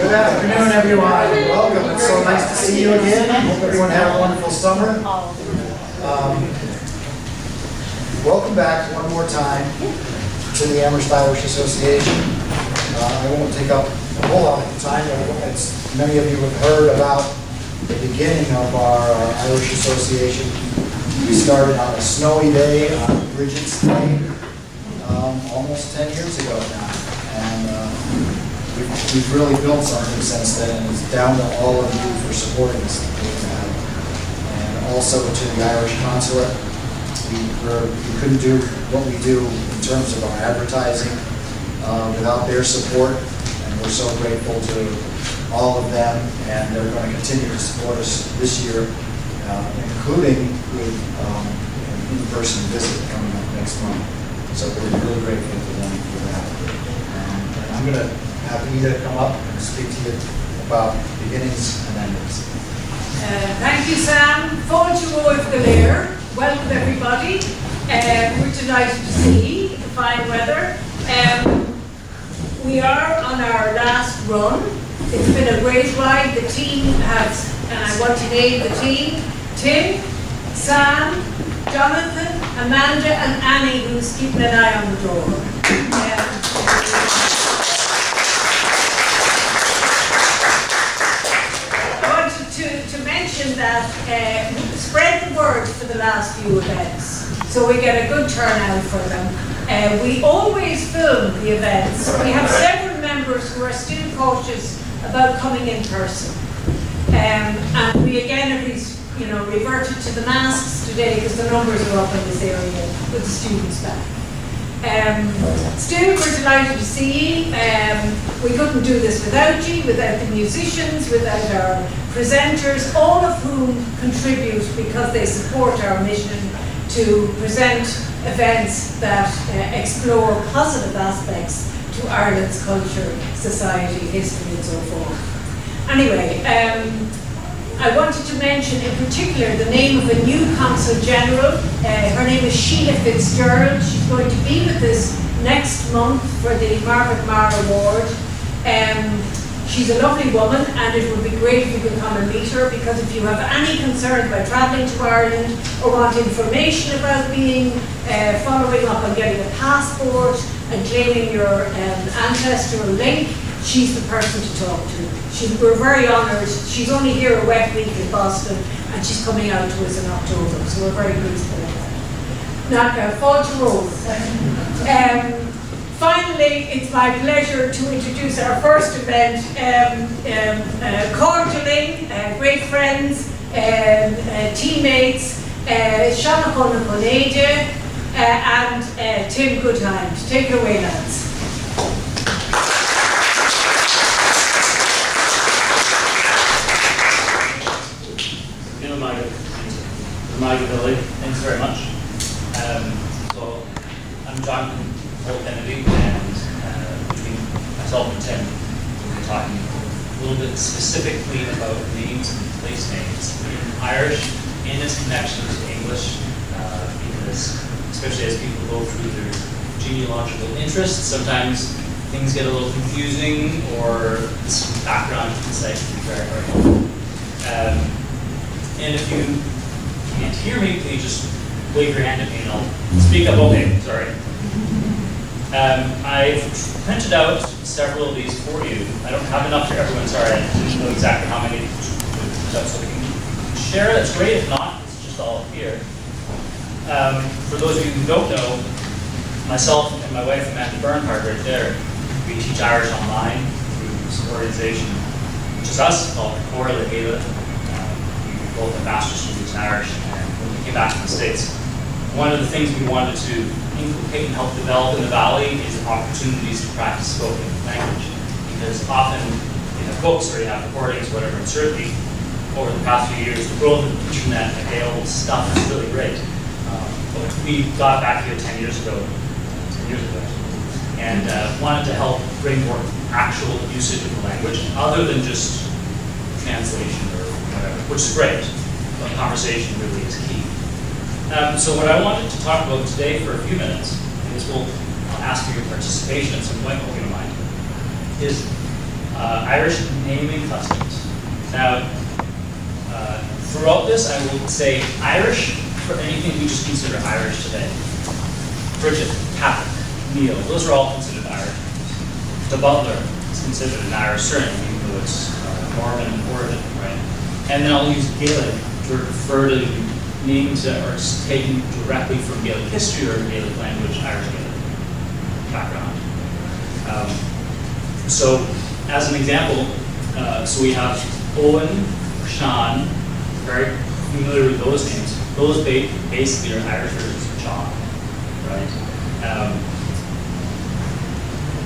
Good afternoon, everyone. Welcome. It's so nice to see you again. Hope everyone had a wonderful summer. Welcome back one more time to the Amherst Irish Association. I won't take up a whole lot of time. As many of you have heard about the beginning of our Irish Association. We started on a snowy day on Bridget's Day almost 10 years ago now. And we've really built something since then, and it's down to all of you for supporting us. And also to the Irish Consulate. We couldn't do what we do in terms of our advertising without their support, and we're so grateful to all of them, and they're going to continue to support us this year, including with an in-person visit coming up next month. So we're really grateful to them for that. And I'm going to have Ida come up and speak to you about beginnings and endings. Thank you, Sam. Fáilte romhaibh go léir. Welcome, everybody. We're delighted to see the fine weather. We are on our last run. It's been a great ride. The team has, and I want to name the team, Tim, Sam, Jonathan, Amanda, and Annie, who's keeping an eye on the door. I wanted to mention that spread the word for the last few events, so we get a good turnout for them. We always film the events. We have several members who are still cautious about coming in person, and we again have reverted to the masks today because the numbers are up in this area with the students back. Still, we're delighted to see you. We couldn't do this without you, without the musicians, without our presenters, all of whom contribute because they support our mission to present events that explore positive aspects to Ireland's culture, society, history, and so forth. Anyway, I wanted to mention in particular the name of a new Consul General. Her name is Sheila Fitzgerald. She's going to be with us next month for the Margaret Marr Award. She's a lovely woman, and it would be great if you could come and meet her, because if you have any concern about travelling to Ireland or want information about following up on getting a passport and claiming your ancestral link, she's the person to talk to. We're very honoured. She's only here a wet week in Boston, and she's coming out to us in October, so we're very pleased for that. Now, fáilte romhaibh. Finally, it's my pleasure to introduce our first event, cordially, great friends, teammates, Sean O'Connor and Tim Goodhind. Take it away, lads. Thanks very much. So I'm John Kennedy, and between myself and Tim, we'll be talking a little bit specifically about names and place names in Irish and its connection to English, because especially as people go through their genealogical interests, sometimes things get a little confusing, or this background insight can be very, very helpful. And if you can't hear me, please just wave your hand at me and I'll speak up. Okay, sorry. I've printed out several of these for you. I don't have enough for everyone, sorry. I didn't know exactly how many to put up, so we can share. That's great. If not, it's just all up here. For those of you who don't know, myself and my wife, Amanda Bernhardt, right there, we teach Irish online through this organization, which is us, called Cora Lehela. We both have master's degrees in Irish, and when we came back to the States, one of the things we wanted to inculcate and help develop in the Valley is opportunities to practice spoken language. Because often you have books or you have recordings, whatever, and certainly over the past few years, the growth of the internet and available stuff is really great. But we got back here 10 years ago, and wanted to help bring more actual usage of the language, other than just translation or whatever, which is great, but conversation really is key. So what I wanted to talk about today for a few minutes, and this will ask for your participation at some point, hope you don't mind, is Irish naming customs. Now, throughout this, I will say Irish for anything we just consider Irish today. Bridget, Patrick, Neil, those are all considered Irish. The butler is considered an Irish surname, even though it's Norman origin, right? And then I'll use Gaelic to refer to names that are taken directly from Gaelic history or Gaelic language, Irish Gaelic background. So, as an example, so we have Owen, Sean, very familiar with those names. Those basically are Irish versions of John, right?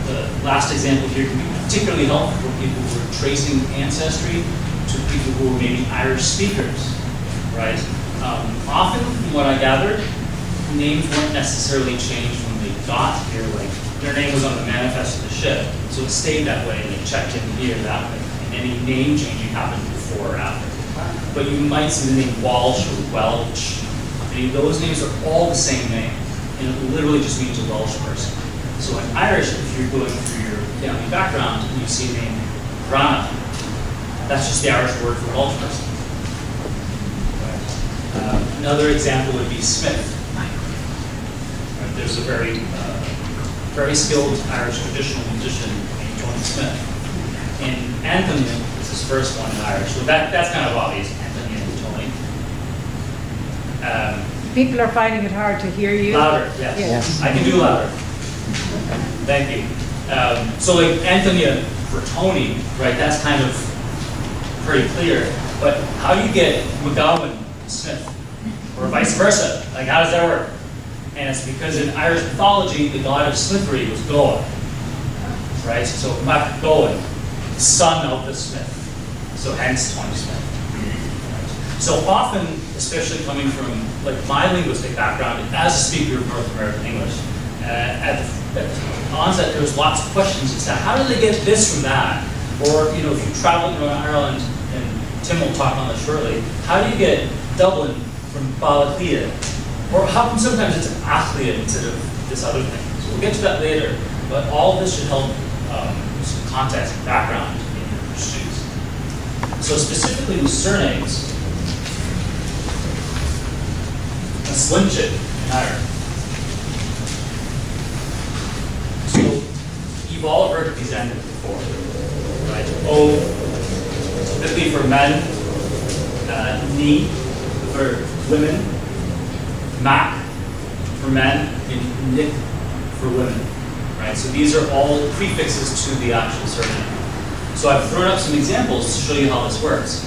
The last example here can be particularly helpful for people who are tracing ancestry to people who are maybe Irish speakers, right? Often, from what I gathered, names weren't necessarily changed when they got here. Like their name was on the manifest of the ship, so it stayed that way, and they checked in here that way. And any name changing happened before or after. But you might see the name Walsh or Welch. I mean, those names are all the same name, and it literally just means a Welsh person. So in Irish, if you're going through your family background and you see the name Grana, that's just the Irish word for Welsh person. Another example would be Smith. Right, there's a very skilled Irish traditional musician named Tony Smith. And Anthony is his first one in Irish, so that's kind of obvious, Anthony and Tony. People are finding it hard to hear you. Louder, yes. Yes. I can do louder. Thank you. So like Anthony for Tony, right, that's kind of pretty clear. But how do you get McGowan Smith? Or vice versa? Like how does that work? And it's because in Irish mythology, the god of smithery was Goa. Right? So MacGowan, son of the smith. So hence Tony Smith. Right? So often, especially coming from like my linguistic background as a speaker of North American English, at the onset there was lots of questions as to how do they get this from that? Or if you travel to Ireland, and Tim will talk on this shortly, how do you get Dublin from Balaclea? Or how come sometimes it's Achlea instead of this other thing? So we'll get to that later, but all of this should help some context and background in your pursuits. So specifically with surnames, a slim chip in Ireland. So you've all heard of these endings before, right? O, typically for men, ni for women, mac for men, and nick for women, right? So these are all prefixes to the actual surname. So I've thrown up some examples to show you how this works.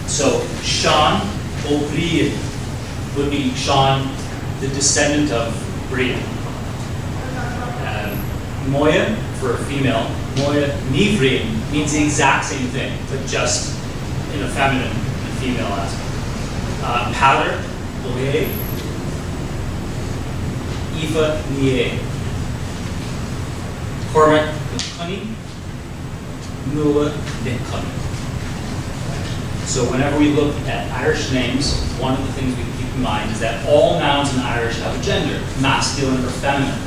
So Sean O'Brien would be Sean, the descendant of Brian. Moya for a female, Moya Nivrian means the exact same thing, but just in a feminine and female aspect. Pater, Oye, Aoife, Nie. Cormac, Cunny, Nula, Cunny. So whenever we look at Irish names, one of the things we keep in mind is that all nouns in Irish have a gender, masculine or feminine.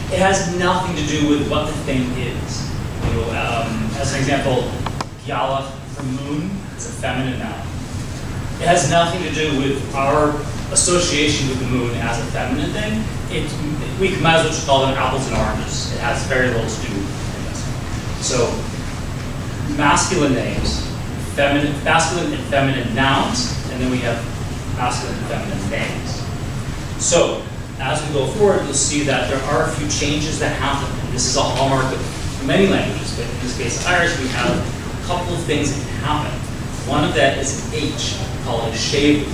It has nothing to do with what the thing is. As an example, Giala for moon is a feminine noun. It has nothing to do with our association with the moon as a feminine thing. We might as well just call them apples and oranges. It has very little to do with this. So, masculine names, masculine and feminine nouns, and then we have masculine and feminine names. So, as we go forward, you'll see that there are a few changes that happen. And this is a hallmark of many languages, but in this case, Irish, we have a couple of things that can happen. One of that is an H, called a shave.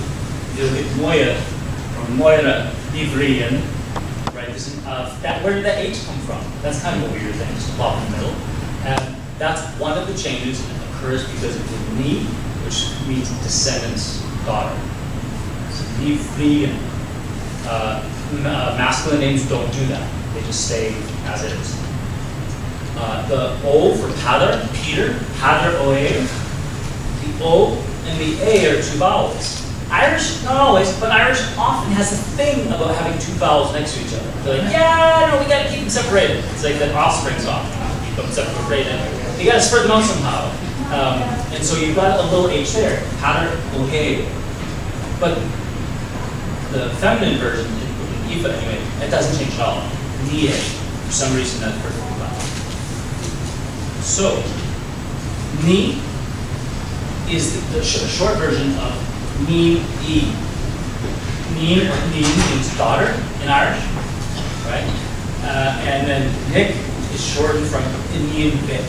You look at Moya, or Moira Ivrian, right? Where did that H come from? That's kind of a weird thing, just plop in the middle. And that's one of the changes that occurs because of the ni, which means descendant's daughter. So Ivrian. Masculine names don't do that. They just stay as it is. The O for Pater, Peter, Pater Oe. The O and the A are two vowels. Irish, not always, but Irish often has a thing about having two vowels next to each other. They're like, yeah, no, we gotta keep them separated. It's like the offspring's off. thumbs up for great, and you got to spread them out somehow. And so you've got a little H there, patter, okay. But the feminine version, in IFA anyway, it doesn't change at all. Nie, for some reason that's perfectly fine. So, ni is the short version of Neen E. Neen or Neen means daughter in Irish, right? And then Nick is shortened from Neen Vic.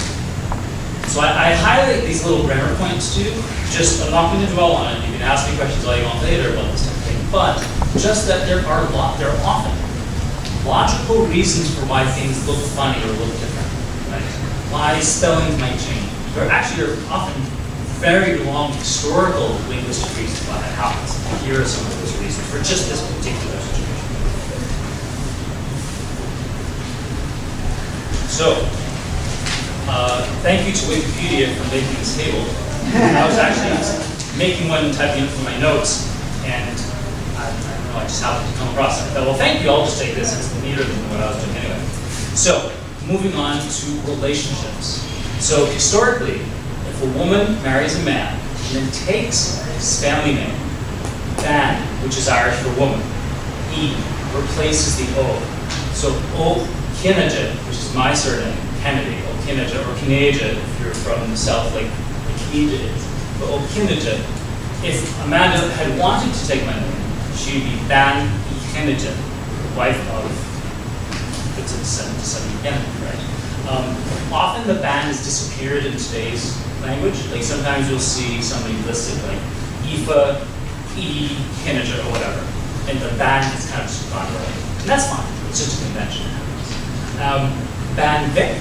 So I highlight these little grammar points too. Just, I'm not going to dwell on it. You can ask me questions all you want later about this type of thing. But just that there are often logical reasons for why things look funny or look different, right? Why spellings might change. There actually are often very long historical linguistic reasons why that happens. Here are some of those reasons for just this particular situation. So, thank you to Wikipedia for making this table. I was actually making one, typing it from my notes, and I don't know, I just happened to come across it. I thought, well, thank you, I'll just take this. It's neater than what I was doing anyway. So, moving on to relationships. So, historically, if a woman marries a man and then takes his family name, Ban, which is Irish for woman, E replaces the O. So, O Kinnaja, which is my surname, Kennedy, O Kinnaja, or Kinnaja if you're from the south, like Kinnaja is. But O Kinnaja, if Amanda had wanted to take my name, she'd be Ban Kinnaja, wife of, it's a descendant of Kennedy, right? Often the ban has disappeared in today's language. Like sometimes you'll see somebody listed like Aoife, E, Kinnaja, or whatever. And the ban has kind of just gone away. And that's fine, it's just a convention. Ban Vic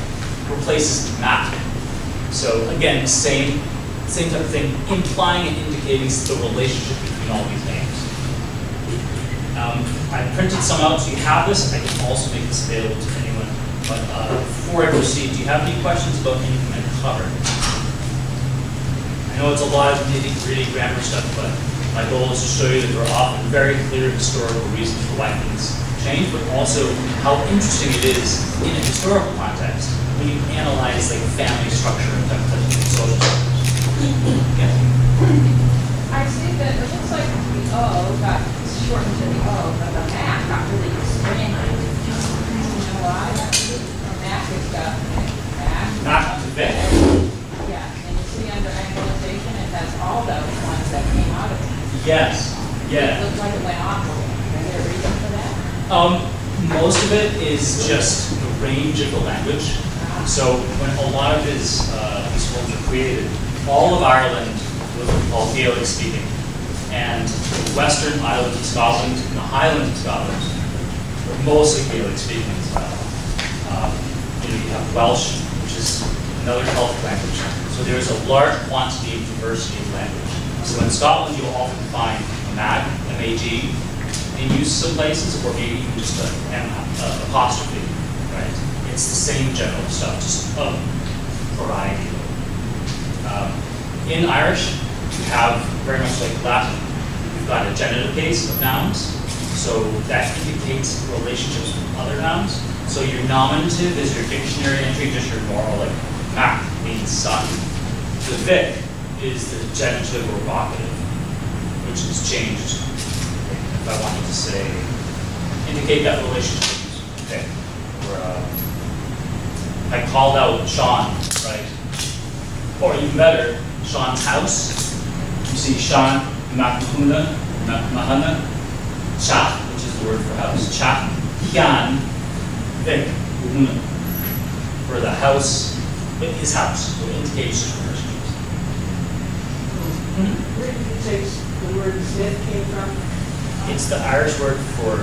replaces Mac. So again, same type of thing, implying and indicating the relationship between all these names. I printed some out so you have this. I can also make this available to anyone. But before I proceed, do you have any questions about anything I covered? I know it's a lot of nitty-gritty grammar stuff, but my goal is to show you that there are often very clear historical reasons for why things change, but also how interesting it is in a historical context when you analyze like family structure and social structures. Yeah. I see that it looks like the O got shortened to the O, but the Mac got really expanded. You know why? Or Mac is got Mac. Not to Vic. Yeah, and you see under Anglicization, it has all those ones that came out of it. Yes. Yeah. It looks like it went off. Is there a reason for that? Most of it is just the range of the language. So when a lot of these forms were created, all of Ireland was what we call Gaelic speaking. And the western island of Scotland and the Highlands of Scotland were mostly Gaelic speaking as well. You have Welsh, which is another Celtic language. So there's a large quantity of diversity of language. So in Scotland, you'll often find MAG, M-A-G, in use some places, or maybe even just an apostrophe, right? It's the same general stuff, just a variety. In Irish, you have very much like Latin. You've got a genitive case of nouns, so that indicates relationships with other nouns. So your nominative is your dictionary entry, just your normal, like Mac means son. The Vic is the genitive or vocative, which is changed. If I wanted to say, indicate that relationship, okay. Or I called out Sean, right? Or even better, Sean's house. You see Sean, Mahuna, Cha, which is the word for house. Cha, Hian, Vic, Mahuna. For the house, his house, so it indicates relationships. Where did you take the word Smith came from? It's the Irish word for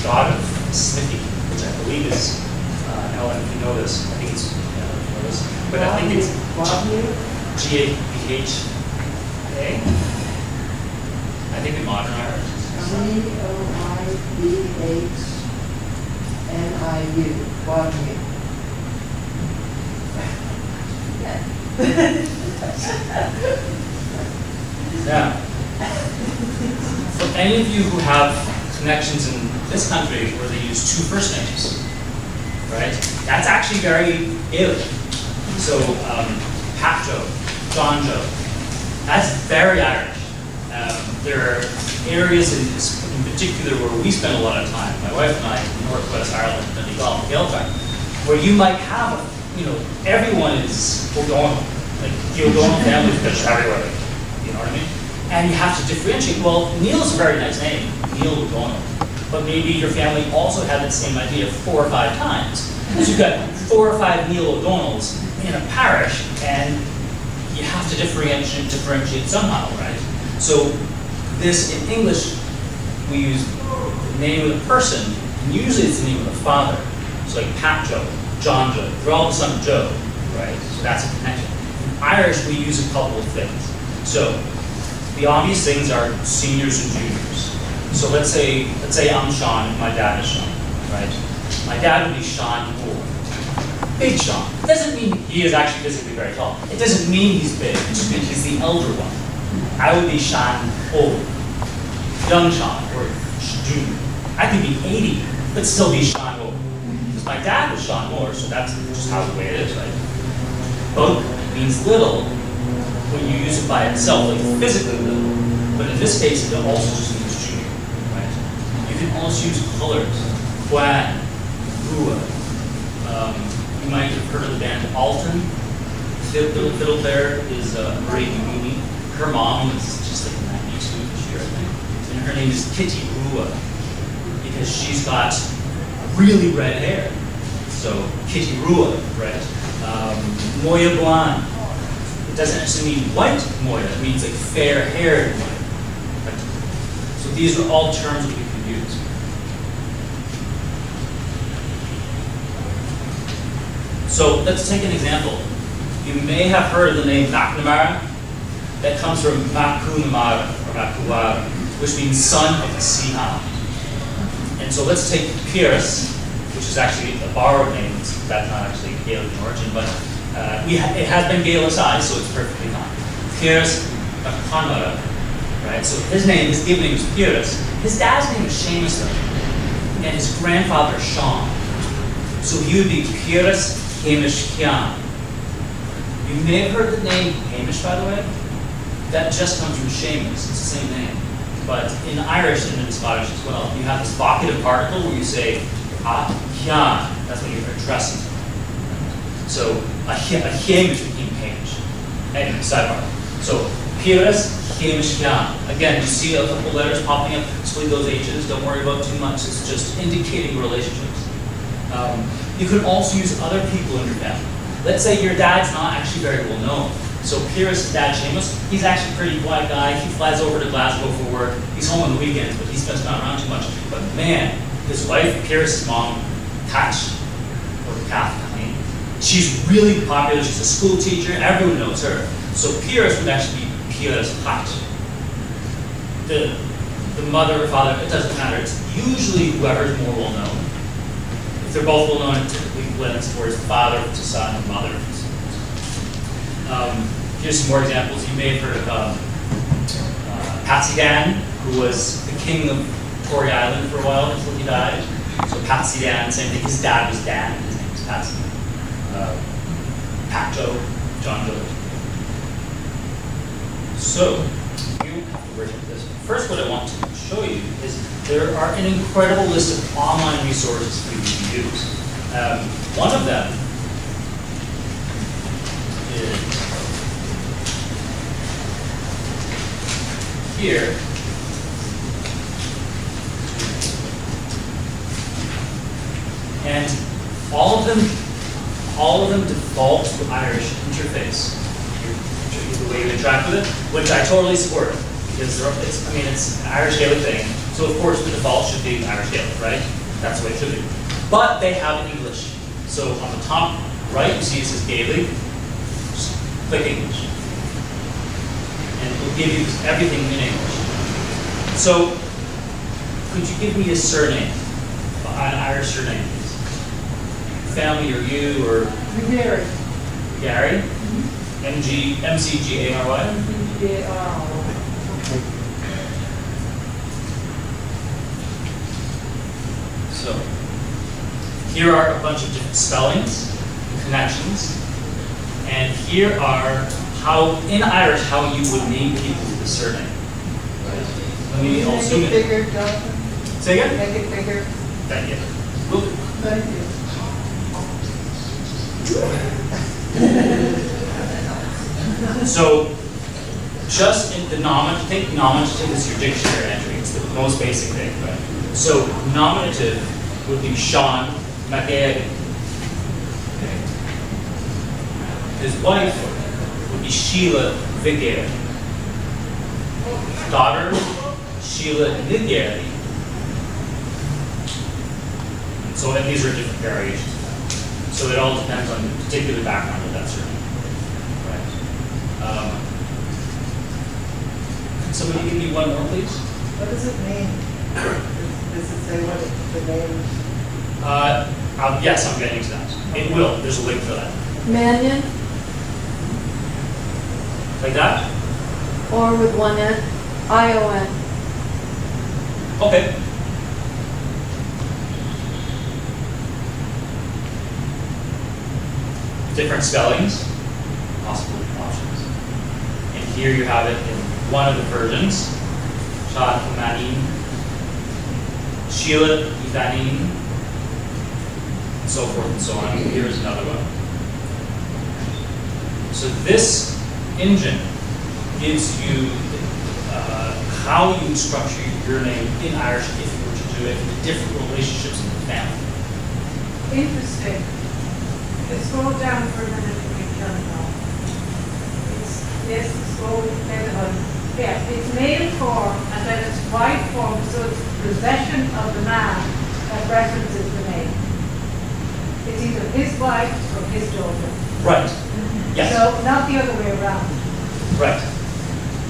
god of smithy, which I believe is, Ellen, if you know this, I think it's, you know this, but I think it's G-A-B-H-A. I think in modern Irish. G-O-I-B-H-N-I-U, Bodniu. Yeah. For any of you who have connections in this country where they use two first names, right? That's actually very Gaelic. So, Pat Joe, John Joe, that's very Irish. There are areas in particular where we spend a lot of time, my wife and I, in Northwest Ireland and the Gulf of Gaeltacht, where you might have, everyone is O'Donnell. Like, the O'Donnell family is just everywhere. You know what I mean? And you have to differentiate. Well, Neil's a very nice name, Neil O'Donnell. But maybe your family also had that same idea 4 or 5 times. Because you've got 4 or 5 Neil O'Donnells in a parish, and you have to differentiate somehow, right? So this, in English, we use the name of the person, and usually it's the name of the father. So like Pat Joe, John Joe, they're all the son of Joe, right? So that's a connection. In Irish, we use a couple of things. So the obvious things are seniors and juniors. So let's say I'm Sean and my dad is Sean, right? My dad would be Sean Moore. Big Sean. Doesn't mean he is actually physically very tall. It doesn't mean he's big, it just means he's the elder one. I would be Sean old. Young Sean, or junior. I could be 80, but still be Sean old. Because my dad was Sean Moore, so that's just how the way it is, right? Both means little when you use it by itself, like physically little. But in this case, it also just means junior, right? You can also use colors. Juan, Rua. You might have heard of the band Alton. The little fiddle player is Marie Muni. Her mom is just like 92 this year, I think. And her name is Kitty Rua because she's got really red hair. So Kitty Rua, right? Moya Blan. It doesn't actually mean white Moya, it means like fair-haired Moya. Right? So these are all terms that we can use. So let's take an example. You may have heard of the name McNamara. That comes from Macunamara, or Macuara, which means son of the sea hound. And so let's take Pierce, which is actually a borrowed name. That's not actually Gaelic in origin, but it has been Gaelicized, so it's perfectly fine. Pierce Conrad, right? So his given name is Pierce. His dad's name is Seamus, though, and his grandfather Sean. So he would be Pierce Hamish Kian. You may have heard the name Hamish, by the way. That just comes from Seamus, it's the same name. But in Irish and in Scottish as well, you have this vocative particle where you say, Kian, that's when you're addressing someone. So, a Hamish became Hamish. Anyway, sidebar. So, Pierce, Hamish, Kian. Again, you see a couple letters popping up, split those H's, don't worry about too much, it's just indicating relationships. You can also use other people in your family. Let's say your dad's not actually very well known. So Pierce's dad, Seamus, he's actually a pretty quiet guy. He flies over to Glasgow for work. He's home on the weekends, but he spends not around too much. But man, his wife, Pierce's mom, Catch, or Kath, I mean, she's really popular. She's a school teacher. Everyone knows her. So Pierce would actually be Pierce Catch. The mother or father, it doesn't matter. It's usually whoever's more well known. If they're both well known, it typically blends towards father to son and mother. Here's some more examples. You may have heard of Patsy Dan, who was the king of Tory Island for a while until he died. So Patsy Dan, same thing. His dad was Dan, his name was Patsy. Pat Joe, John Joe. So, you have to worry about this. First, what I want to show you is there are an incredible list of online resources that you can use. One of them is here. And all of them default to Irish interface. The way you interact with it, which I totally support, because it's an Irish Gaelic thing. So of course the default should be Irish Gaelic, right? That's the way it should be. But they have English. So on the top right, you see it says Gaelic. Just click English, and it will give you everything in English. So, could you give me a surname, an Irish surname, please? Family, or you, or Gary. Gary? M-C-G-A-R-Y? M-C-G-A-R-Y. So, Here are a bunch of different spellings, connections, and here are how, in Irish, how you would name people with the surname. Let me, I'll zoom in. Make it bigger, Jonathan. Say again? Make it bigger. Thank you. Will do. Thank you. So, just in the nominative, nominative is your dictionary entry. It's the most basic thing, right? So, nominative would be Sean McGahey. Okay. His wife would be Sheila Vigary. Daughter, Sheila Nigeri. So and these are different variations. So it all depends on the particular background of that surname. Right. Can somebody give me one more, please? What does it mean? Does it say what the name? Yes, I'm getting to that. It will. There's a link for that. Mannion, Like that? or with one N, ION. Okay. Different spellings, possible options. And here you have it in one of the versions. Sean Manin, Sheila Ivanin, and so forth and so on. Here's another one. So this engine gives you how you structure your name in Irish if you were to do it in the different relationships in the family. Interesting. Scroll down for a minute if you can now. Yes, scroll down. Yeah, it's male form and then it's white form, so it's possession of the man that references the name. It's either his wife or his daughter. Right. Yes. So not the other way around. Right.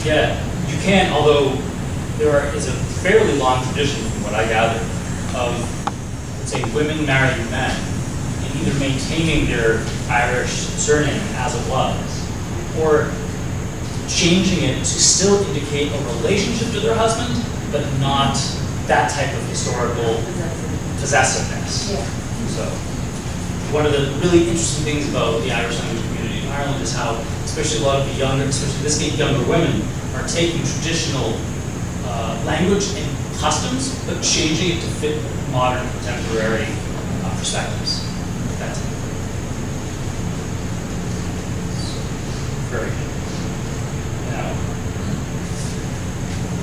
Yeah, you can, although there is a fairly long tradition, from what I gather, of, let's say, women marrying men and either maintaining their Irish surname as it was, or changing it to still indicate a relationship to their husband, but not that type of historical possessiveness. Yeah. So, one of the really interesting things about the Irish language community in Ireland is how, especially a lot of the younger, especially this case younger women, are taking traditional language and customs, but changing it to fit modern, contemporary perspectives. That's it. Very good. Now,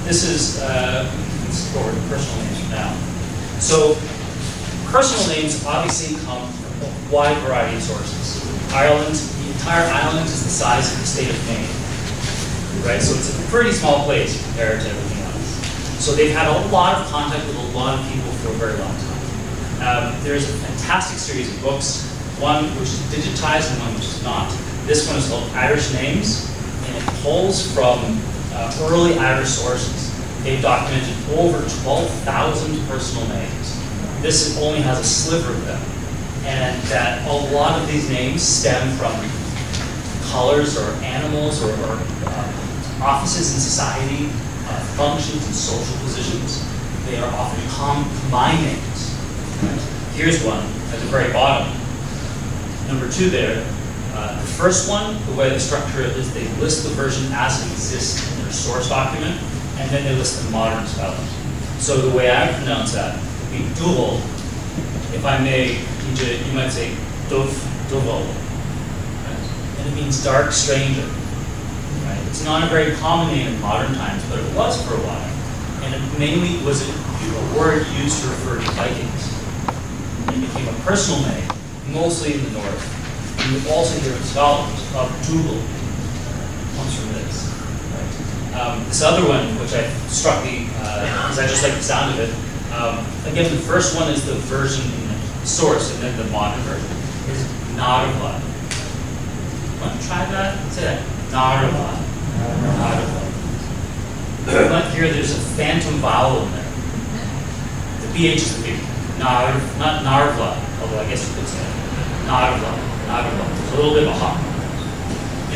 this is, let's go over to personal names for now. So, personal names obviously come from a wide variety of sources. Ireland, the entire island is the size of the state of Maine, right? So it's a pretty small place compared to everything else. So they've had a lot of contact with a lot of people for a very long time. There's a fantastic series of books, one which is digitized and one which is not. This one is called Irish Names, and it pulls from early Irish sources. They've documented over 12,000 personal names. This only has a sliver of them. And that a lot of these names stem from colors or animals or offices in society, functions and social positions. They are often combined names. Here's one at the very bottom. Number 2 there. The first one, the way they structure it is they list the version as it exists in their source document, and then they list the modern spellings. So the way I pronounce that would be dual. If I may, you might say Duval, right? And it means dark stranger. Right? It's not a very common name in modern times, but it was for a while. And it mainly was a word used to refer to Vikings. It became a personal name, mostly in the north. And you also hear in Scotland of Dougal, comes from this. Right? This other one, which I struck me, because I just like the sound of it. Again, the first one is the version in the source, and then the modern version is Narva. Want to try that? Say that. Narva. Narva. But here there's a phantom vowel in there. The PH is a big. Not Narva, although I guess you could say it. Narva. Narva. It's a little bit of a hop.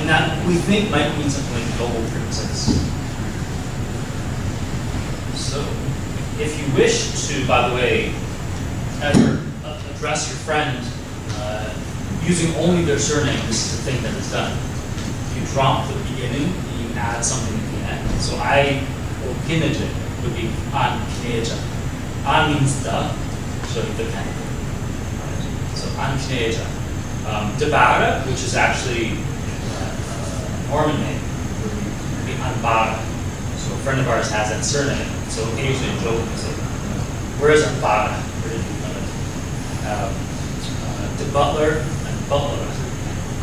And that we think might mean something like noble princess. So, if you wish to, by the way, ever address your friend using only their surname, this is the thing that is done. You drop the beginning and you add something at the end. So I, or Kinajin, would be an Kineja. An means the, so the kind. So an Kineja. Debara, which is actually a Norman name, would be Anbara. So a friend of ours has that surname. So occasionally in joke we say, where's Anbara? Where did you come in? De Butler and Butler.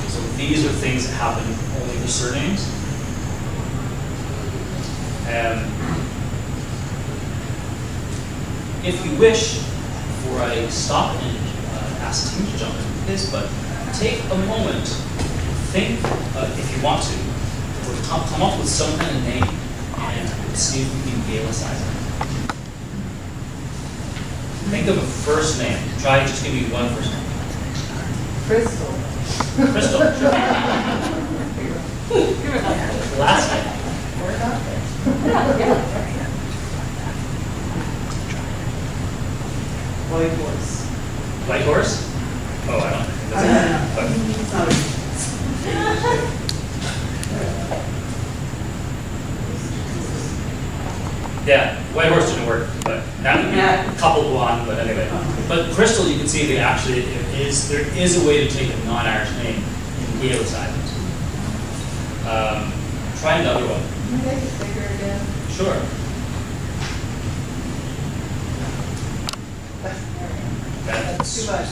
So these are things that happen only for surnames. If you wish, before I stop and ask Tim to jump into this, but take a moment, think, if you want to, or come up with some kind of name and see if we can Galicize it. Think of a first name. Try, just give me one first name. Crystal. Crystal. Last name. We're not there. White horse. White horse? Oh, I don't think that's it. Yeah, white horse didn't work, but that would be coupled one, but anyway. But Crystal, you can see that actually there is a way to take a non-Irish name and Galicize it. Try another one. Can you make it bigger again? Sure. That's too much.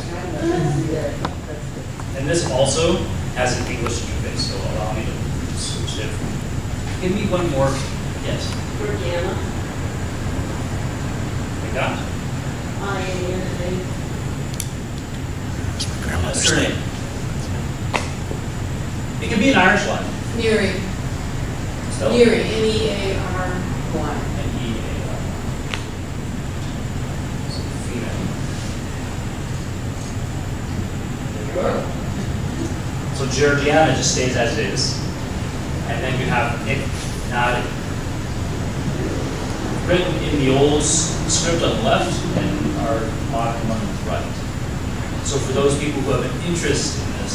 Yeah. And this also has an English interface, so allow me to switch it. Give me one more. Yes. Organic. Like that. AIA. Surname. It can be an Irish one. Neary. Still. Neary. N-E-A-R-Y. N-E-A-R. So female. There you are. So Georgiana just stays as it is. And then you have Nick Nadi. Written in the old script on the left and our modern one on the right. So for those people who have an interest in this,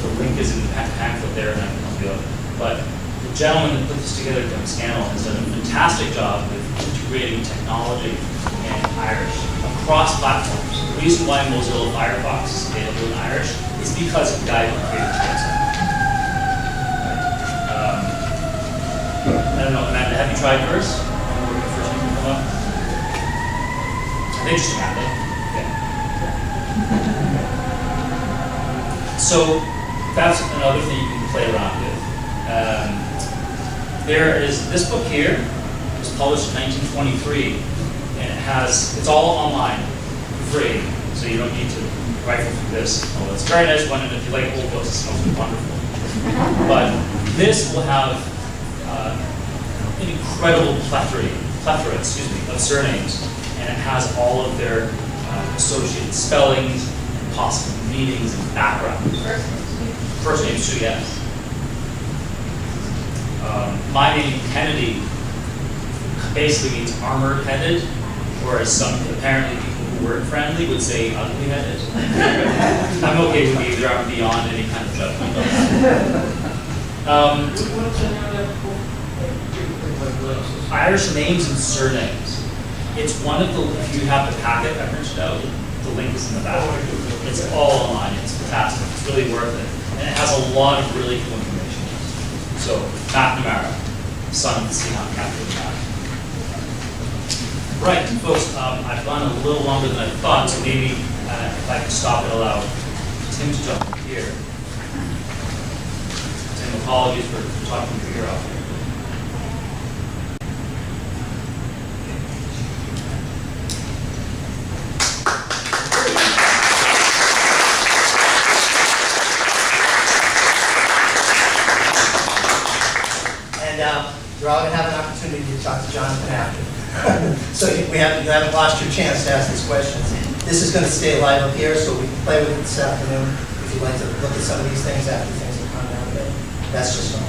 the link is in the pamphlet there and I can help you out. But the gentleman that put this together, Doug Scannell, has done a fantastic job with integrating technology and Irish across platforms. The reason why Mozilla Firefox is available in Irish is because of the guy who created the website. I don't know, Amanda, have you tried yours? When the first name come up? I think just Amanda. Okay. So that's another thing you can play around with. There is this book here. It was published in 1923, and it's all online, for free. So you don't need to rifle through this. Oh, it's a very nice one, and if you like old books, it's most wonderful. But this will have an incredible plethora of surnames, and it has all of their associated spellings, and possible meanings, and backgrounds. First names too, yes. My name, Kennedy, basically means armor-headed, whereas some, apparently, people who weren't friendly would say ugly-headed. I'm okay with either. I'm beyond any kind of judgment on that. Irish names and surnames. It's one of the, if you have the packet I printed out, the link is in the back. It's all online. It's fantastic. It's really worth it. And it has a lot of really cool information. So, McNamara, son of the Seahawk captain of that. Right, folks, I've gone a little longer than I thought, so maybe if I could stop and allow Tim to jump in here. Tim, apologies for talking your ear off here. You're all going to have an opportunity to talk to Jonathan after. So you haven't lost your chance to ask these questions. This is going to stay live up here, so we can play with it this afternoon. If you'd like to look at some of these things after things have calmed down a bit, that's just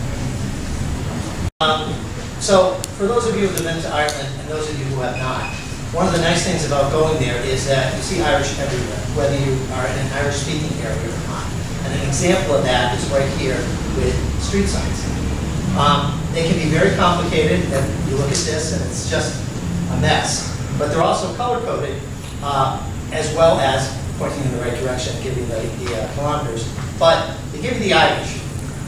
fine. So for those of you who have been to Ireland, and those of you who have not, one of the nice things about going there is that you see Irish everywhere, whether you are in an Irish-speaking area or not. And an example of that is right here with street signs. They can be very complicated, and you look at this and it's just a mess. But they're also color-coded, as well as pointing in the right direction, giving the kilometers. But they give you the Irish.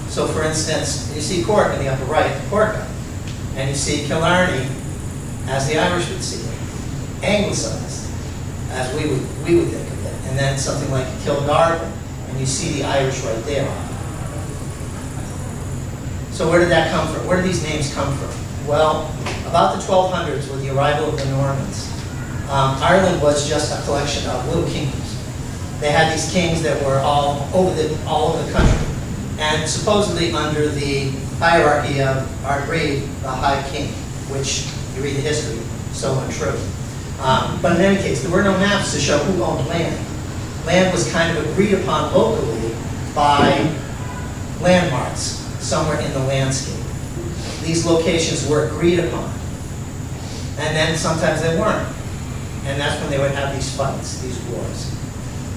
So for instance, you see Cork in the upper right, Corca. And you see Killarney, as the Irish would see it. Anglicized, as we would think of it. And then something like Kilgarvan, and you see the Irish right there. So where did that come from? Where did these names come from? Well, about the 1200s, with the arrival of the Normans, Ireland was just a collection of little kingdoms. They had these kings that were all over the country, and supposedly under the hierarchy of Ardgrid, the High King, which you read the history, so untrue. But in any case, there were no maps to show who owned land. Land was kind of agreed upon locally by landmarks somewhere in the landscape. These locations were agreed upon. And then sometimes they weren't. And that's when they would have these fights, these wars.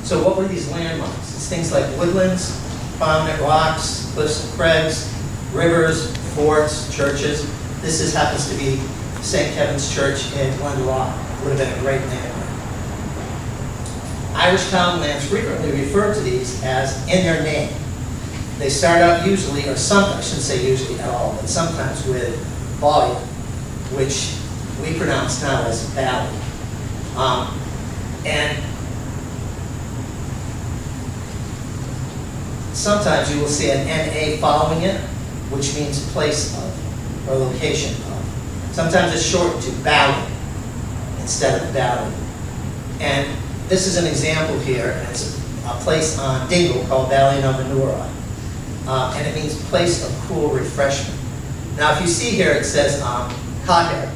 So what were these landmarks? It's things like woodlands, prominent rocks, cliffs and crags, rivers, forts, churches. This happens to be St. Kevin's Church in Glendalough. Would have been a great landmark. Irish townlands frequently refer to these as in their name. They start out usually, or sometimes, I shouldn't say usually at all, but sometimes with Ballia, which we pronounce now as Valley. And sometimes you will see an NA following it, which means place of, or location of. Sometimes it's shortened to Bally instead of Valley. And this is an example here, and it's a place on Dingle called Ballynovenura. And it means place of cool refreshment. Now if you see here it says Cahir,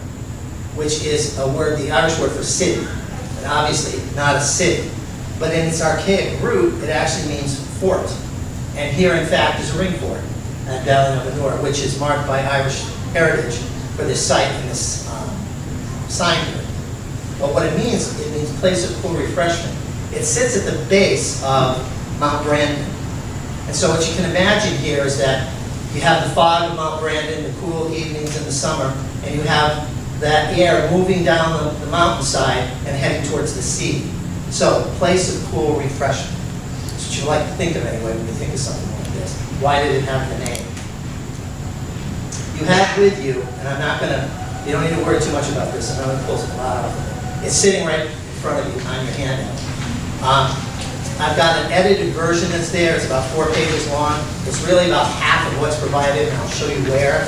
which is a word, the Irish word for city, and obviously not a city, but in its archaic root it actually means fort. And here in fact is a ring fort at Ballynovenura, which is marked by Irish heritage for this site and this sign here. But what it means place of cool refreshment. It sits at the base of Mount Brandon. And so what you can imagine here is that you have the fog of Mount Brandon, the cool evenings in the summer, and you have that air moving down the mountainside and heading towards the sea. So, place of cool refreshment. That's what you like to think of anyway when you think of something like this. Why did it have the name? You have with you, and I'm not going to, you don't need to worry too much about this, I'm not going to close it loud. It's sitting right in front of you on your handout. I've got an edited version that's there. It's about 4 pages long. It's really about half of what's provided, and I'll show you where.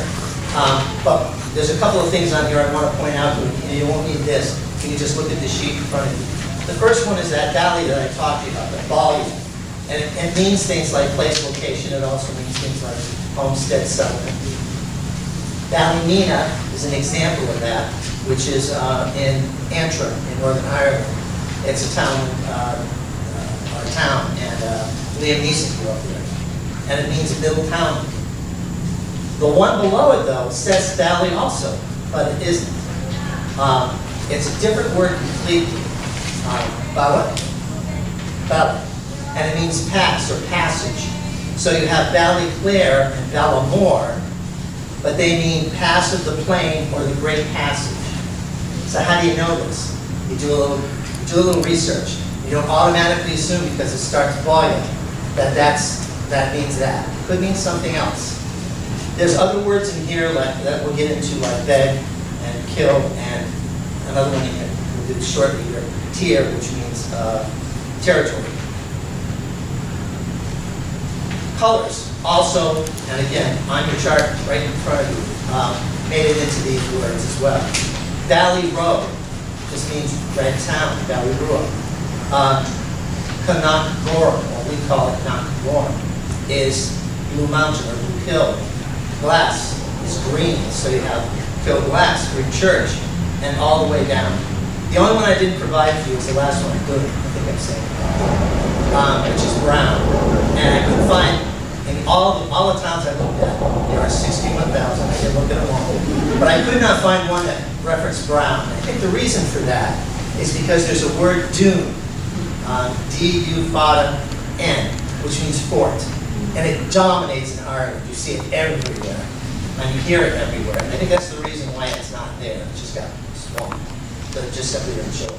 But there's a couple of things on here I want to point out to you, and you won't need this. You can just look at the sheet in front of you. The first one is that valley that I talked to you about, the Ballia. And it means things like place, location. It also means things like homestead, settlement. Ballymena is an example of that, which is in Antrim in Northern Ireland. It's a town, and Liam Neeson grew up there. And it means middle town. The one below it, though, says valley also, but it isn't. It's a different word completely. Bala? Bala. And it means pass or passage. So you have Ballyclare and Ballamore, but they mean pass of the plain or the great passage. So how do you know this? You do a little research. You don't automatically assume because it starts Ballia that means that. It could mean something else. There's other words in here that we'll get into, like beg and kill, and another one we'll do shortly here, tier, which means territory. Colors, also, and again, on your chart right in front of you, made it into these words as well. Valley Road just means red town, Valley Road. Connachtgoran, or we call it Knockgoran, is Blue Mountain or Blue Hill. Glass is green, so you have Kilglass, Green Church, and all the way down. The only one I didn't provide for you is the last one, Good, I think I'm saying, which is brown. And I couldn't find, in all the towns I looked at, there are 61,000, I did look at them all, but I could not find one that referenced brown. think the reason for that is because there's a word dune, D-U-N, which means fort. And it dominates in Ireland. You see it everywhere. And you hear it everywhere. And I think that's the reason why it's not there. It just got swamped. So it just simply didn't show.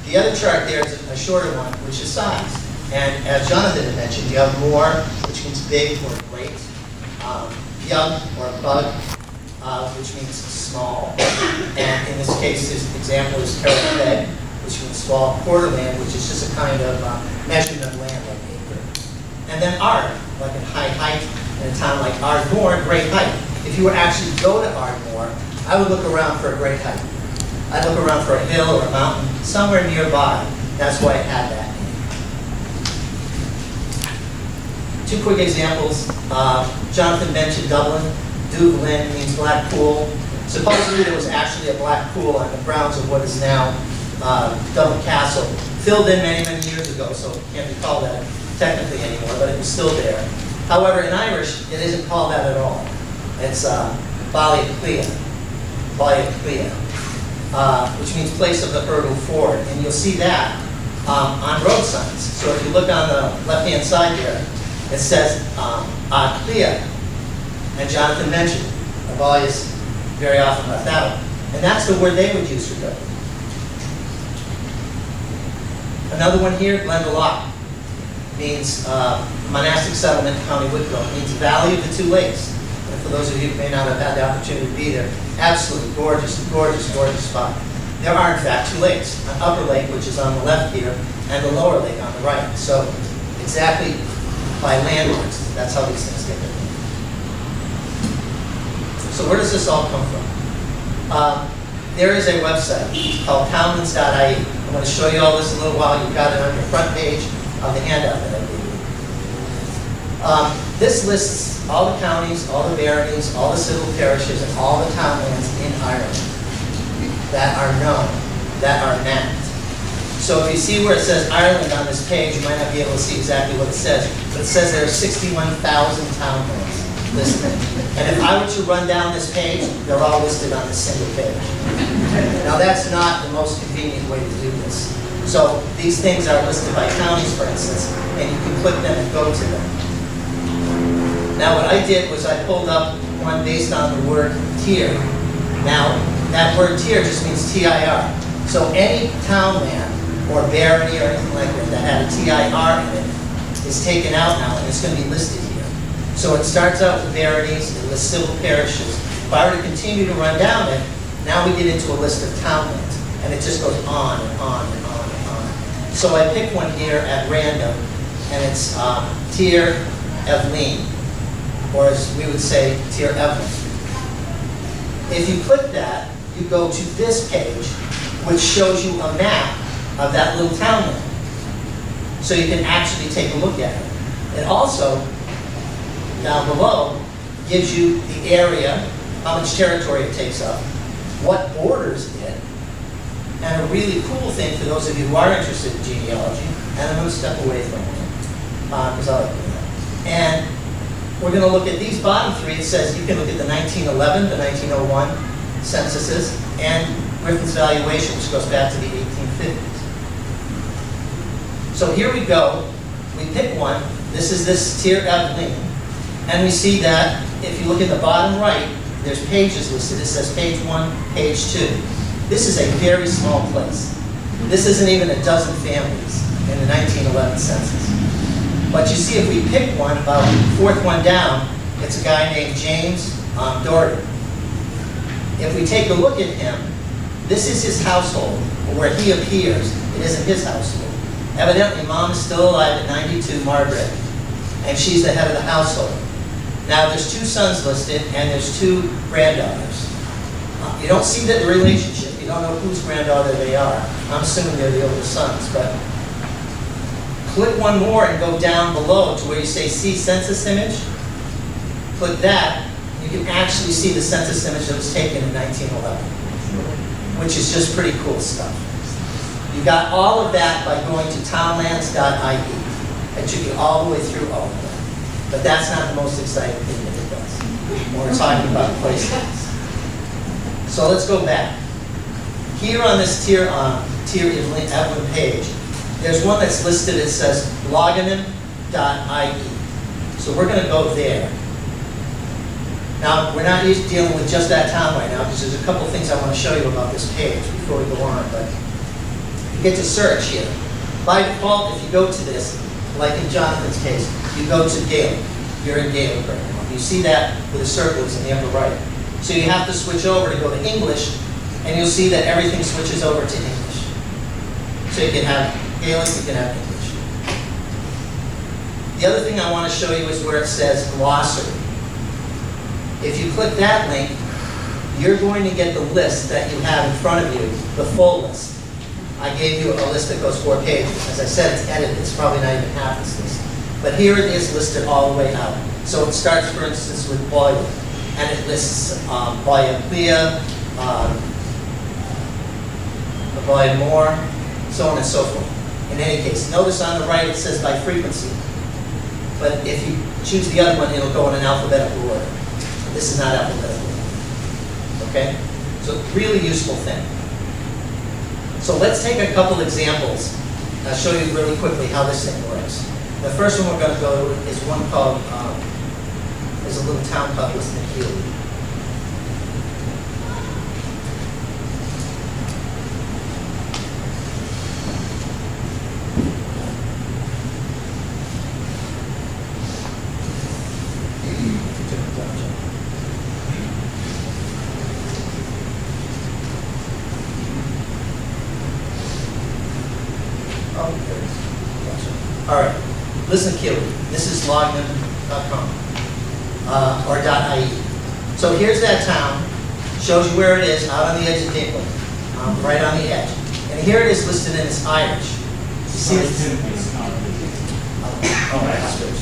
The other chart there is a shorter one, which is size. And as Jonathan had mentioned, you have more, which means big or great. Young or bug, which means small. And in this case, this example is carrot bed, which means small. Quarterland, which is just a kind of measurement of land like acre. And then Ard, like in high height, in a town like Ardmore, great height. If you were actually to go to Ardmore, I would look around for a great height. I'd look around for a hill or a mountain, somewhere nearby. That's why it had that name. Two quick examples. Jonathan mentioned Dublin. Dublin means black pool. Supposedly there was actually a black pool on the grounds of what is now Dublin Castle. Filled in many, many years ago, so it can't be called that technically anymore, but it was still there. However, in Irish, it isn't called that at all. It's Ballyclea, which means place of the hurdle ford. And you'll see that on road signs. So if you look on the left-hand side there, it says Clea. And Jonathan mentioned Bally is very often left out. And that's the word they would use for Dublin. Another one here, Glendalough, means monastic settlement in County Wicklow. It means valley of the two lakes. And for those of you who may not have had the opportunity to be there, absolutely gorgeous, gorgeous, gorgeous spot. There are in fact two lakes, an upper lake, which is on the left here, and the lower lake on the right. So exactly by landmarks, that's how these things get there. So where does this all come from? There is a website called townlands.ie. I'm going to show you all this in a little while. You've got it on your front page of the handout that I gave you. This lists all the counties, all the baronies, all the civil parishes, and all the townlands in Ireland that are known, that are mapped. So if you see where it says Ireland on this page, you might not be able to see exactly what it says, but it says there are 61,000 townlands listed. And if I were to run down this page, they're all listed on this single page. Now that's not the most convenient way to do this. So these things are listed by counties, for instance, and you can click them and go to them. Now what I did was I pulled up one based on the word tier. Now that word tier just means TIR. So any townland or barony or anything like that had a TIR in it is taken out now and it's going to be listed here. So it starts out with baronies, it lists civil parishes. If I were to continue to run down it, now we get into a list of townlands, and it just goes on and on and on and on. So I picked one here at random, and it's Tir Evelyn, or as we would say, Tir Evelyn. If you click that, you go to this page, which shows you a map of that little townland. So you can actually take a look at it. It also, down below, gives you the area, how much territory it takes up, what borders it, and a really cool thing for those of you who are interested in genealogy, and I'm going to step away from it, because I like doing that. And we're going to look at these bottom three. It says you can look at the 1911, the 1901 censuses, and Griffin's valuation, which goes back to the 1850s. So here we go. We pick one. This is this Tir Evelyn. And we see that if you look at the bottom right, there's pages listed. It says page 1, page 2. This is a very small place. This isn't even a dozen families in the 1911 census. But you see, if we pick one, about the fourth one down, it's a guy named James Doherty. If we take a look at him, this is his household, where he appears. It isn't his household. Evidently, Mom is still alive at 92, Margaret, and she's the head of the household. Now, there's 2 sons listed, and there's 2 granddaughters. You don't see the relationship. You don't know whose granddaughter they are. I'm assuming they're the older sons, but click one more and go down below to where you say see census image. Click that. You can actually see the census image that was taken in 1911, which is just pretty cool stuff. You got all of that by going to townlands.ie. It took you all the way through all of that. But that's not the most exciting thing that it does when we're talking about places. So let's go back. Here on this tier Evelyn page, there's one that's listed, it says logonym.ie. So we're going to go there. Now, we're not dealing with just that town right now, because there's a couple of things I want to show you about this page before we go on. But you get to search here. By default, if you go to this, like in Jonathan's case, you go to Gaelic. You're in Gaelic right now. You see that with the circles in the upper right. So you have to switch over to go to English, and you'll see that everything switches over to English. So you can have Gaelic, you can have English. The other thing I want to show you is where it says glossary. If you click that link, you're going to get the list that you have in front of you, the full list. I gave you a list that goes 4 pages. As I said, it's edited. It's probably not even half this list. But here it is listed all the way out. So it starts, for instance, with boiler. And it lists boiler clear, boiler more, so on and so forth. In any case, notice on the right it says by frequency. But if you choose the other one, it'll go in an alphabetical order. This is not alphabetical order. Okay? So really useful thing. So let's take a couple examples. I'll show you really quickly how this thing works. The first one we're going to go to is one called, there's a little town called Goodhind. All right, listen carefully. This is login.com or .ie. So here's that town. Shows you where it is, out on the edge of Dingle, right on the edge. And here it is listed in its Irish. You see this? Oh, that's good.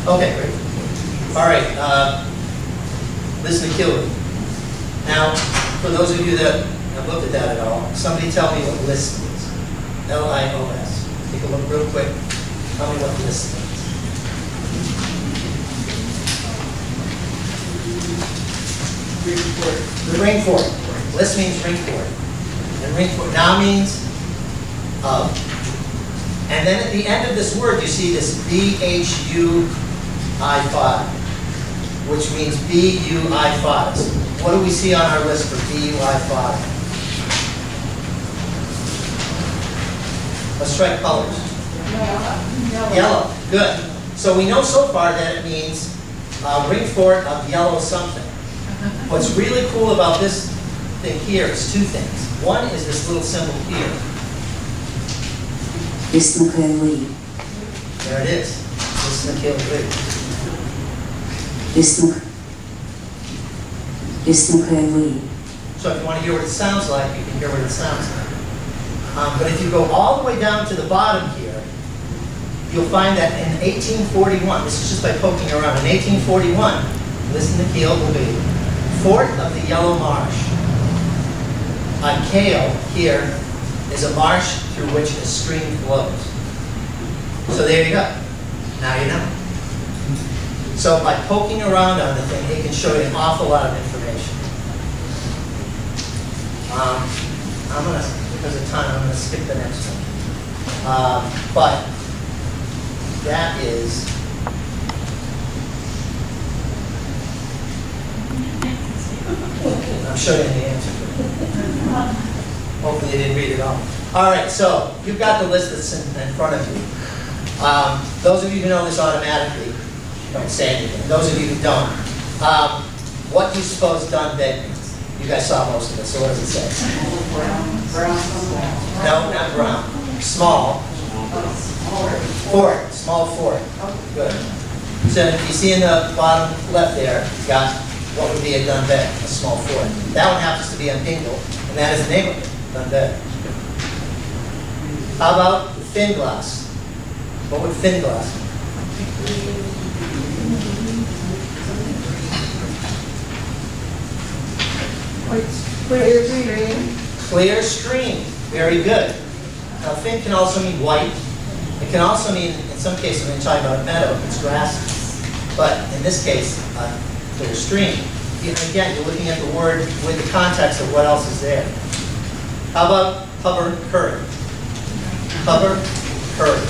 Okay, great. All right, listen to Kilby. Now, for those of you that have looked at that at all, somebody tell me what list is. L-I-O-S. Take a look real quick. Tell me what list is. Ring for it. List means ring for it. And ring for it now means of. And then at the end of this word, you see this BHUI5, which means BUI5s. What do we see on our list for BUI5? Let's try colors. Yellow. Good. So we know so far that it means ring fort of yellow something. What's really cool about this thing here is two things. One is this little symbol here. Ismakali. There it is. Ismakali. Ismakali. So if you want to hear what it sounds like, you can hear what it sounds like. But if you go all the way down to the bottom here, you'll find that in 1841, this is just by poking around, in 1841, listen to Keel will be Fort of the Yellow Marsh. On Kale here is a marsh through which a stream flows. So there you go. Now you know. So by poking around on the thing, it can show you an awful lot of information. I'm going to, because of time, I'm going to skip the next one. But that is, I'm showing you the answer. Hopefully you didn't read it all. All right, so you've got the list that's in front of you. Those of you who know this automatically, don't say anything. Those of you who don't, what do you suppose done bed means? You guys saw most of it, so what does it say? Brown. No, not brown. Small. Fort, small fort. Good. So you see in the bottom left there, it's got what would be a gun bed, a small fort. That one happens to be on Dingle, and that is the name of it, gun bed. How about fin glass? What would fin glass be? Clear stream. Clear stream. Very good. Now, fin can also mean white. It can also mean, in some cases, when you're talking about a meadow, it's grass. But in this case, clear stream. Again, you're looking at the word with the context of what else is there. How about cover current? Cover current.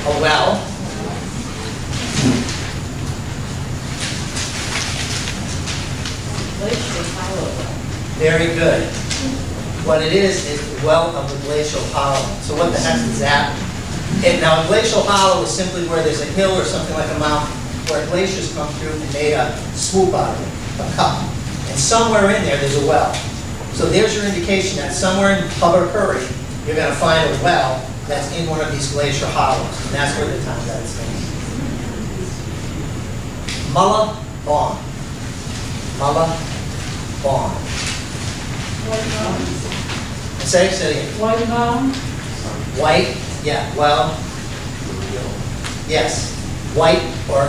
A well. Very good. What it is the well of the glacial hollow. So what the heck is that? Now a glacial hollow is simply where there's a hill or something like a mountain where glaciers come through and made a swoop out of it, a cup. And somewhere in there, there's a well. So there's your indication that somewhere in Hubbard Curry, you're going to find a well that's in one of these glacier hollows. And that's where the town that stands. Mulla Bond. Mulla Bond. Say it again. White mound. White, yeah, well, yes. White or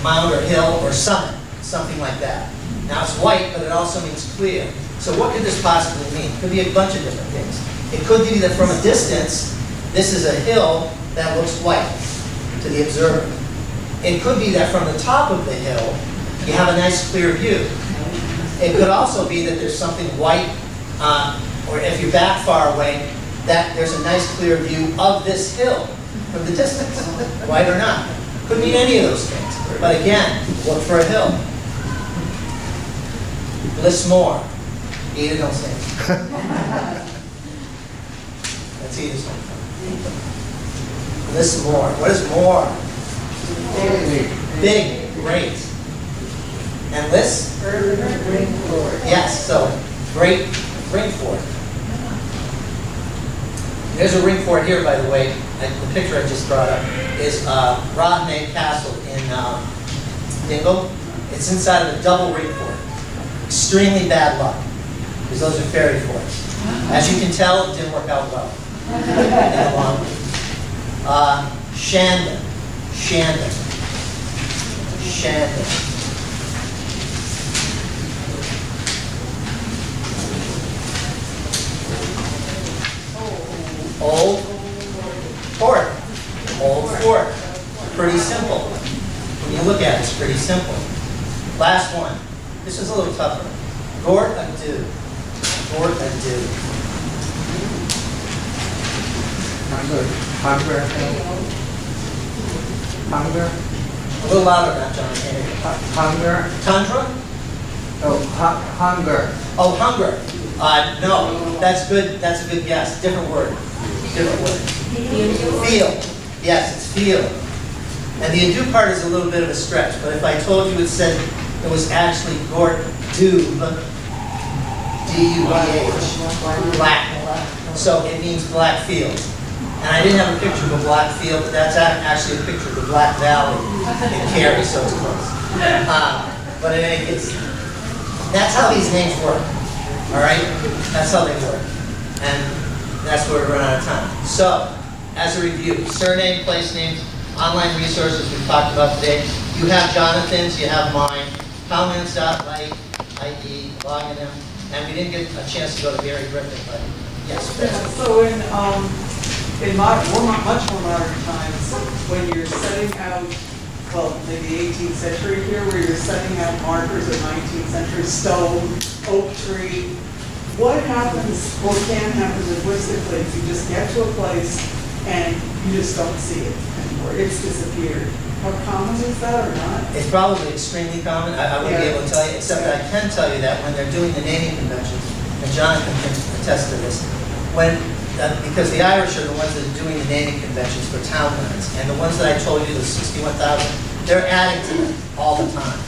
mound or hill or summit, something like that. Now it's white, but it also means clear. So what could this possibly mean? It could be a bunch of different things. It could be that from a distance, this is a hill that looks white to the observer. It could be that from the top of the hill, you have a nice clear view. It could also be that there's something white, or if you're back far away, that there's a nice clear view of this hill from the distance, white or not. Could mean any of those things. But again, look for a hill. List more. Either don't say. Let's see this one. List more. What is more? Big, great. And list? Yes, so great ring fort. There's a ring fort here, by the way. And the picture I just brought up is Rodney Castle in Dingle. It's inside of a double ring fort. Extremely bad luck, because those are fairy forts. As you can tell, it didn't work out well in the long run. Shandon. Shandon. Shandon. Old Fort. Old Fort. Pretty simple. When you look at it, it's pretty simple. Last one. This is a little tougher. Gort Adu. Gort Adu. Hunger. A little louder now, John. Hunger. Tundra? Oh, hunger. Oh, hunger. No, that's good. That's a good guess. Different word. Different word. Field. Yes, it's field. And the ado part is a little bit of a stretch, but if I told you it said it was actually Gort Dube, D-U-B-H, black. So it means black field. And I didn't have a picture of a black field, but that's actually a picture of the Black Valley in Cary, so it's close. But in any case, that's how these names work. All right? That's how they work. And that's where we run out of time. So, as a review, surname, place names, online resources we've talked about today. You have Jonathan's, you have mine, comments.light.ie, logging them. And we didn't get a chance to go to Gary Griffin, but yes. So in much more modern times, when you're setting out, well, maybe 18th century here, where you're setting out markers of 19th century stone, oak tree, what happens or can happen linguistically if you just get to a place and you just don't see it anymore? It's disappeared. How common is that or not? It's probably extremely common. I wouldn't be able to tell you, except that I can tell you that when they're doing the naming conventions, and Jonathan can attest to this, because the Irish are the ones that are doing the naming conventions for townlands, and the ones that I told you, the 61,000, they're adding to them all the time.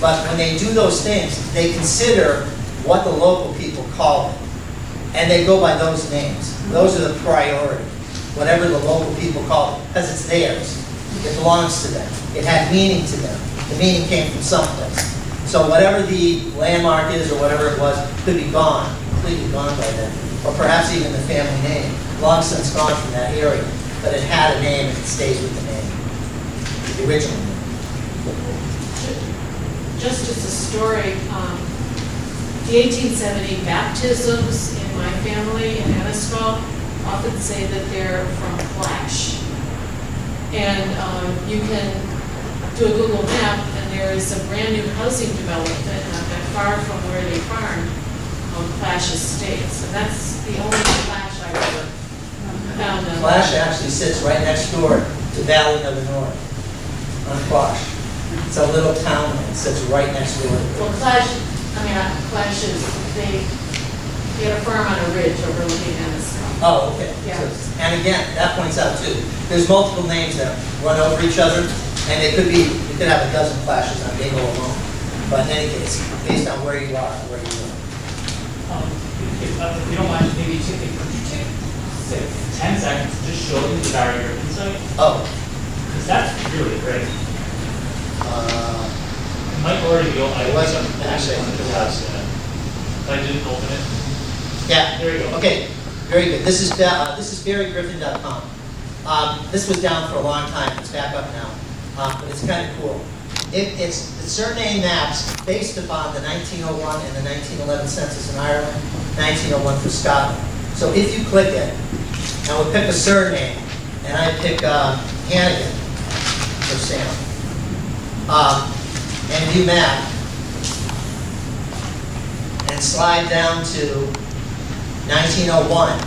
But when they do those things, they consider what the local people call it. And they go by those names. Those are the priority. Whatever the local people call it, because it's theirs. It belongs to them. It had meaning to them. The meaning came from someplace. So whatever the landmark is or whatever it was, could be gone, completely gone by then. Or perhaps even the family name, long since gone from that area. But it had a name and it stays with the name, the original name. Just as a story, the 1870 baptisms in my family in Annisquam often say that they're from Flash. And you can do a Google map, and there is a brand new housing development not that far from where they farmed on Flash Estates. And that's the only Flash I've ever found. Flash actually sits right next door to Valley of the North on Flash. It's a little town that sits right next door. Well, Flash is, they had a farm on a ridge overlooking Annisquam. Oh, okay. Yeah. And again, that points out too, there's multiple names that run over each other, and they could be, you could have a dozen flashes on Dingle alone. But in any case, based on where you are, where you live. If you don't mind, maybe could you take, say, 10 seconds to just show them the barrier insight? Oh, Because that's really great. It might already be open. It wasn't, actually, I think it was. I didn't open it. yeah. There you go. Okay, very good. This is BarryGriffin.com. This was down for a long time. It's back up now, but it's kind of cool. It's surname maps based upon the 1901 and the 1911 census in Ireland, 1901 for Scotland. So if you click it, and we'll pick a surname, and I pick Hannigan for Sam, and view map, and slide down to 1901.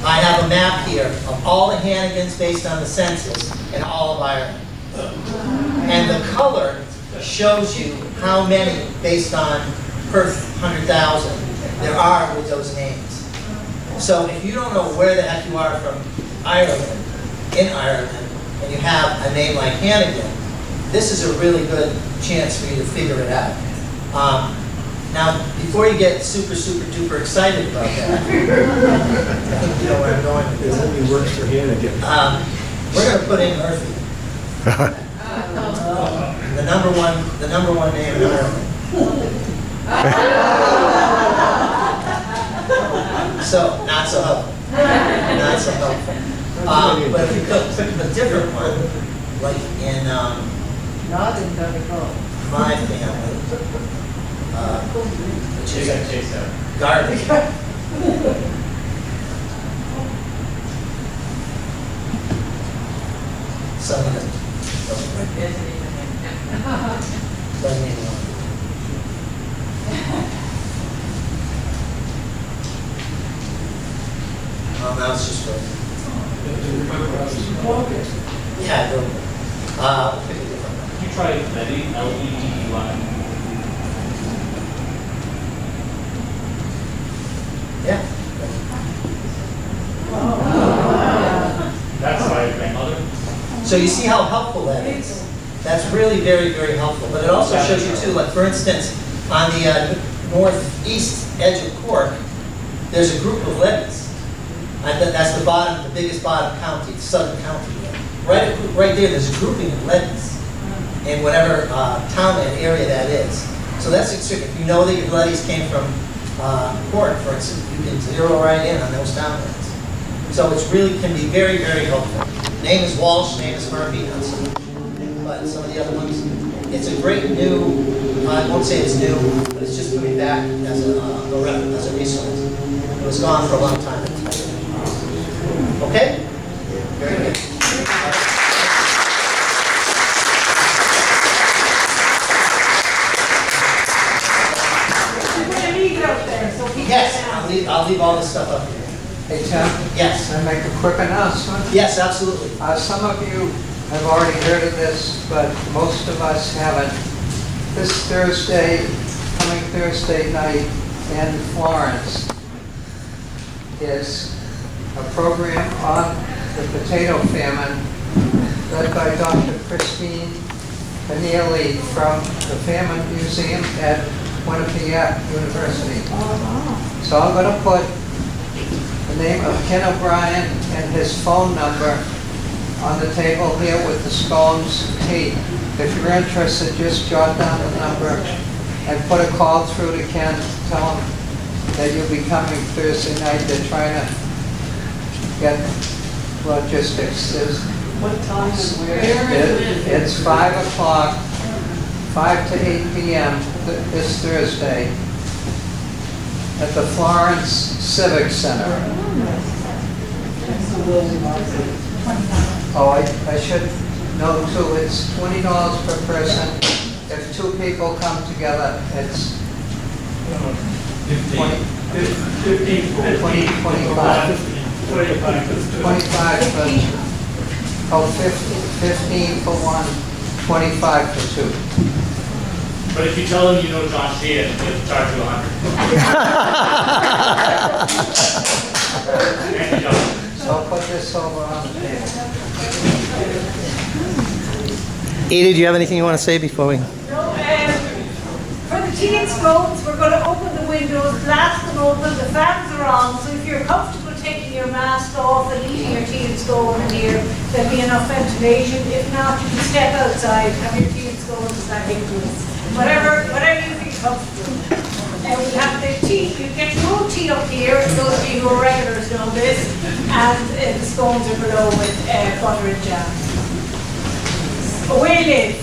I have a map here of all the Hannigans based on the census in all of Ireland. And the color shows you how many based on per 100,000 there are with those names. So if you don't know where the heck you are from Ireland, in Ireland, and you have a name like Hannigan, this is a really good chance for you to figure it out. Now, before you get super, super duper excited about that, I think you know where I'm going with this. It only works for Hannigan. We're going to put in Murphy. The number one name in Ireland. So, not so helpful. Not so helpful. But if you pick a different one, like in my family, which is garbage. Some of them doesn't even know. Now it's just for. Yeah, go. Pick a different one. Can you try Ledy, L-E-D-E-Y? Yeah. That's my grandmother. So you see how helpful that is. That's really very, very helpful. But it also shows you too, like for instance, on the northeast edge of Cork, there's a group of levies. That's the bottom, the biggest bottom county, the southern county. Right there, there's a grouping of levies in whatever town and area that is. So that's if you know that your levies came from Cork, for instance, you can zero right in on those townlands. So it's really can be very, very helpful. Name is Walsh, name is Murphy, but some of the other ones. It's a great new, I won't say it's new, but it's just coming back as a resource. It was gone for a long time. Okay? Very good. Yes, I'll leave all this stuff up here. Hey, Tim? Yes. Can I make a quick announcement? Yes, absolutely. Some of you have already heard of this, but most of us haven't. This Thursday, coming Thursday night in Florence, is a program on the potato famine led by Dr. Christine Nearly from the Fairmont Museum at Quinnipiac University. So I'm going to put the name of Ken O'Brien and his phone number on the table here with the scones tea. If you're interested, just jot down the number and put a call through to Ken. Tell him that you'll be coming Thursday night. They're trying to get logistics. What time and where? It's 5 o'clock, 5 to 8 p.m. This Thursday at the Florence Civic Center. Oh, I should note too, it's $20 per person. If 2 people come together, it's 25. 25 for, oh, 15 for one, 25 for 2. But if you tell them you know John Sheehan, they'll charge you 100. Thank you, John. So I'll put this over on the table. Ada, do you have anything you want to say before we? No, for the tea and scones, we're going to open the windows, blast them open, the fans are on, so if you're comfortable taking your mask off and eating your tea and scone in here, there'll be enough ventilation. If not, you can step outside, have your tea and scones back indoors. Whatever you feel comfortable. We have the tea, you get your own tea up here, those of you who are regulars know this, and the scones are below with butter and jam. Away live.